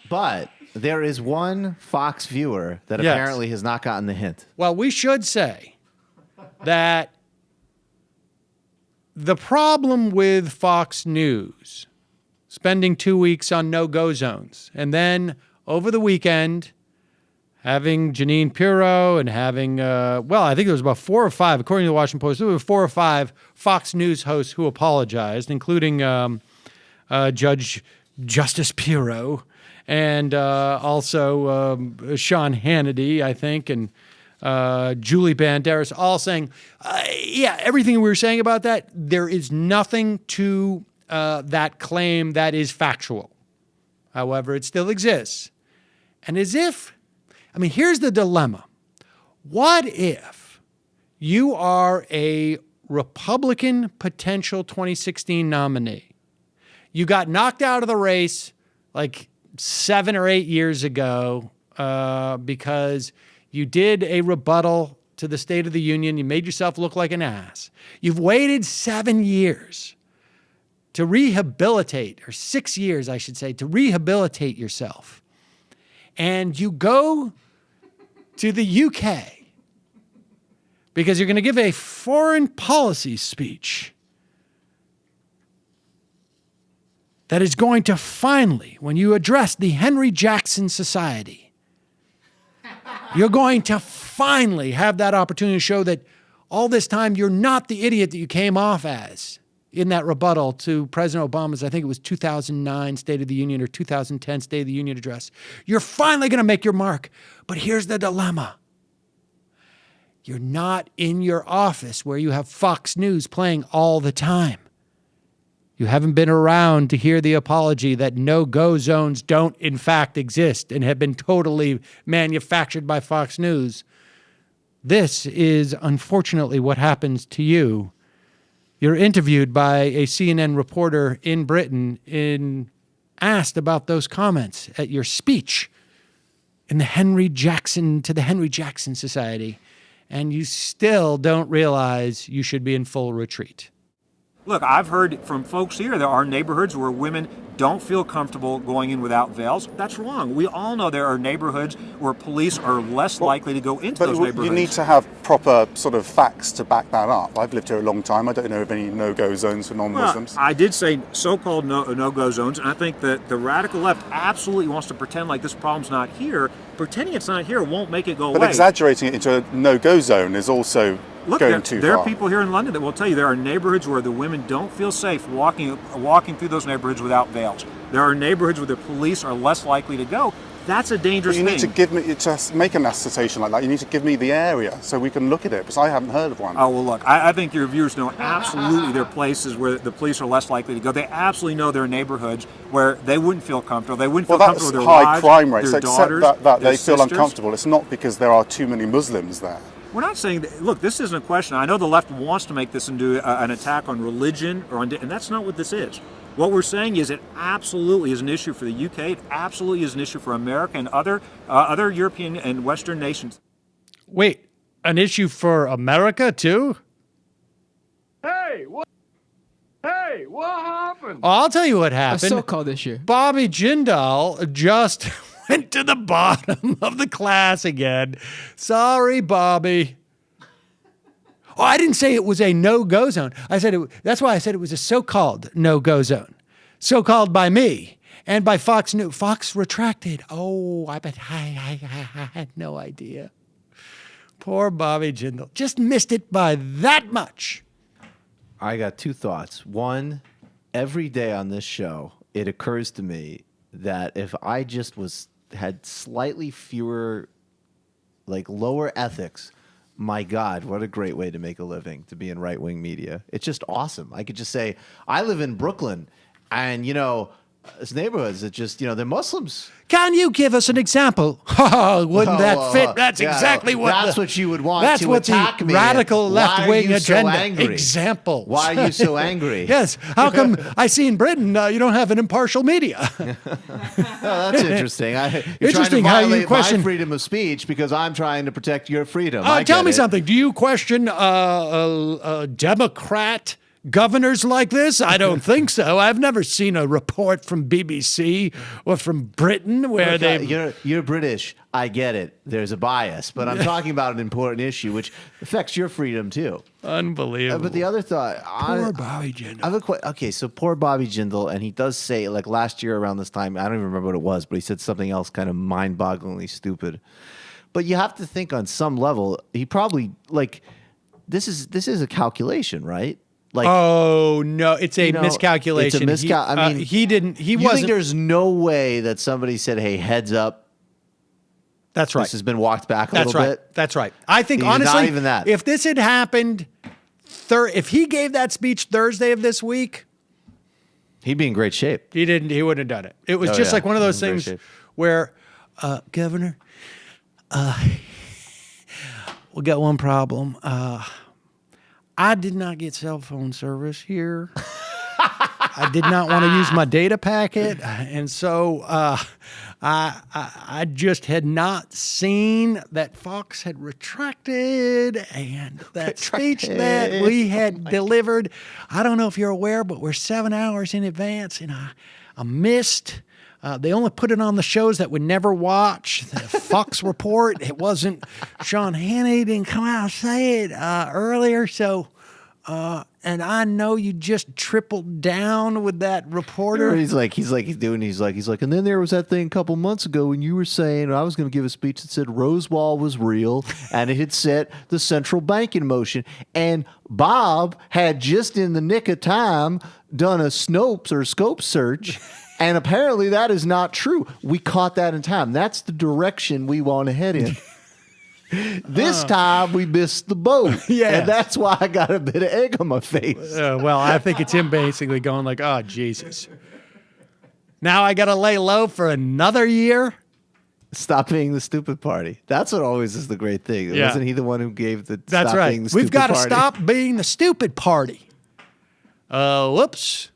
But there is one Fox viewer that apparently has not gotten the hint. Well, we should say that the problem with Fox News spending 2 weeks on no-go zones and then over the weekend having Jeanine Pirro and having, I think there was about 4 or 5, according to the Washington Post, there were 4 or 5 Fox News hosts who apologized, including Judge Justice Pirro and also Sean Hannity, I think, and Julie Banderas, all saying, everything we were saying about that, there is nothing to that claim that is factual. However, it still exists. And here's the dilemma. What if you are a Republican potential 2016 nominee? You got knocked out of the race like 7 or 8 years ago because you did a rebuttal to the State of the Union. You made yourself look like an ass. You've waited 7 years to rehabilitate, or 6 years, I should say, to rehabilitate yourself. And you go to the UK because you're going to give a foreign policy speech that is going to finally, when you address the Henry Jackson Society, you're going to finally have that opportunity to show that all this time you're not the idiot that you came off as in that rebuttal to President Obama's, I think it was 2009 State of the Union or 2010 State of the Union address. You're finally going to make your mark. But here's the dilemma. You're not in your office where you have Fox News playing all the time. You haven't been around to hear the apology that no-go zones don't in fact exist and have been totally manufactured by Fox News. This is unfortunately what happens to you. You're interviewed by a CNN reporter in Britain and asked about those comments at your speech in the Henry Jackson Society, and you still don't realize you should be in full retreat. Look, I've heard from folks here there are neighborhoods where women don't feel comfortable going in without veils. That's wrong. We all know there are neighborhoods where police are less likely to go into those neighborhoods. You need to have proper sort of facts to back that up. I've lived here a long time. I don't know of any no-go zones for non-Muslims. Well, I did say so-called no-go zones, and I think that the radical left absolutely wants to pretend like this problem's not here. Pretending it's not here won't make it go away. But exaggerating it into a no-go zone is also going too far. There are people here in London that will tell you there are neighborhoods where the women don't feel safe walking through those neighborhoods without veils. There are neighborhoods where the police are less likely to go. That's a dangerous thing. You need to give me, to make an assertion like that, you need to give me the area so we can look at it, because I haven't heard of one. Oh, well, look, I think your viewers know absolutely there are places where the police are less likely to go. They absolutely know there are neighborhoods where they wouldn't feel comfortable. They wouldn't feel comfortable with their wives, crime rates, their daughters, that their they feel sisters. uncomfortable. It's not because there are too many Muslims there. We're not saying that, look, this isn't a question. I know the left wants to make this into an attack on religion, and that's not what this is. What we're saying is it absolutely is an issue for the UK. It absolutely is an issue for America and other European and Western nations. Wait, an issue for America too? Hey, what happened? Oh, I'll tell you what happened. A so-called issue. Bobby Jindal just went to the bottom of the class again. Sorry, Bobby. Oh, I didn't say it was a no-go zone. That's why I said it was a so-called no-go zone. So-called by me and by Fox News. Fox retracted. Oh, I had no idea. Poor Bobby Jindal. Just missed it by that much. I got 2 thoughts. One, every day on this show, it occurs to me that if I just had slightly fewer, lower ethics, my God, what a great way to make a living, to be in right-wing media. It's just awesome. I could just say, I live in Brooklyn, and, this neighborhoods that just, they're Muslims. Can you give us an example? Wouldn't that fit? That's exactly what... That's what you would want that's to what attack the me. radical left-wing agenda. So angry? Examples. Why are you so angry? Yes. How come I see in Britain you don't have an impartial media? That's interesting. You're Interesting trying to how you question my freedom of speech because I'm trying to protect your freedom. Tell me something. Do you question a Democrat governors like this? I don't think so. I've never seen a report from BBC or from Britain where they. You're British. I get it. There's a bias, but I'm talking about an important issue which affects your freedom too. Unbelievable. But the other thought, Poor Bobby Jindal. I have okay, so poor Bobby Jindal, and he does say, like last year around this time, I don't even remember what it was, but he said something else kind of mind-bogglingly stupid. But you have to think on some level, he probably like this is a calculation, right? Like, oh no, it's a miscalculation. It's a I mean, he didn't. He you wasn't. think there's no way that somebody said, "Hey, heads up." That's right. This has been walked back a little bit. That's right. I think Not honestly, even that. if this had happened, if he gave that speech Thursday of this week, He'd be in great shape. he didn't. He wouldn't have done it. It was just like one of those He's in great things shape. where, Governor, we got one problem. I did not get cell phone service here. I did not want to use my data packet, and so I just had not seen that Fox had retracted and that speech that we had delivered. I don't know if you're aware, but we're 7 hours in advance, and I missed. They only put it on the shows that would never watch. The Fox Report. It wasn't Sean Hannity didn't come out and say it earlier, so. And I know you just tripled down with that reporter. He's like, and then there was that thing a couple months ago when you were saying I was going to give a speech that said Rosewall was real and it had set the central bank in motion. And Bob had just in the nick of time done a Snopes or scope search. And apparently that is not true. We caught that in time. That's the direction we want to head in. This time we missed the boat. Yeah. And that's why I got a bit of egg on my face. Well, I think it's him basically going like, oh, Jesus. Now I got to lay low for another year? Stop being the stupid party. That's what always is the great thing. Yeah. Wasn't he the one who gave the That's stop right. being the stupid We've got to party? stop being the stupid party. Whoops.